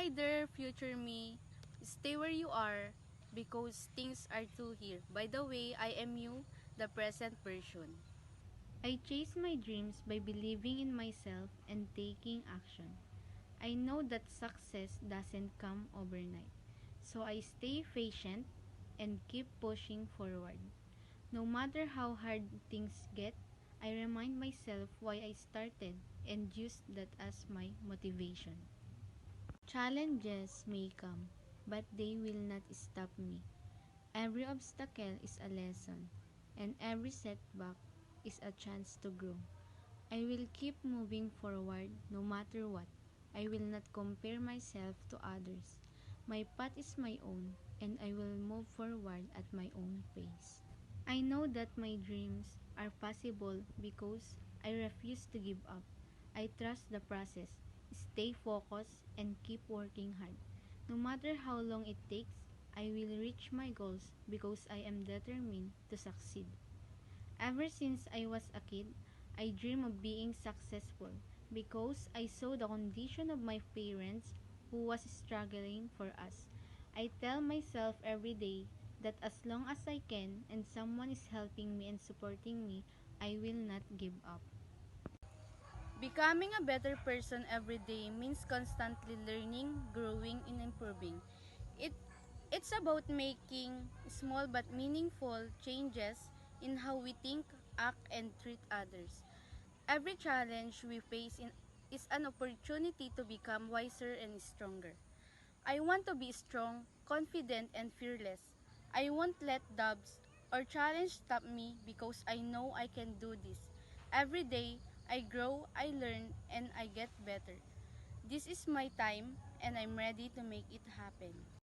Hi there, future me. Stay where you are because things are true here. By the way, I am you, the present version. I chase my dreams by believing in myself and taking action. I know that success doesn't come overnight, so I stay patient and keep pushing forward. No matter how hard things get, I remind myself why I started and use that as my motivation. Challenges may come, but they will not stop me. Every obstacle is a lesson, and every setback is a chance to grow. I will keep moving forward no matter what. I will not compare myself to others. My path is my own, and I will move forward at my own pace. I know that my dreams are possible because I refuse to give up. I trust the process, stay focused, and keep working hard. No matter how long it takes, I will reach my goals because I am determined to succeed. Ever since I was a kid, I dream of being successful because I saw the condition of my parents who was struggling for us. I tell myself every day that as long as I can and someone is helping me and supporting me, I will not give up. Becoming a better person every day means constantly learning, growing, and improving. It it's about making small but meaningful changes in how we think, act, and treat others. Every challenge we face is an opportunity to become wiser and stronger. I want to be strong, confident, and fearless. I won't let doubts or challenge stop me because I know I can do this. Every day, I grow, I learn, and I get better. This is my time, and I'm ready to make it happen.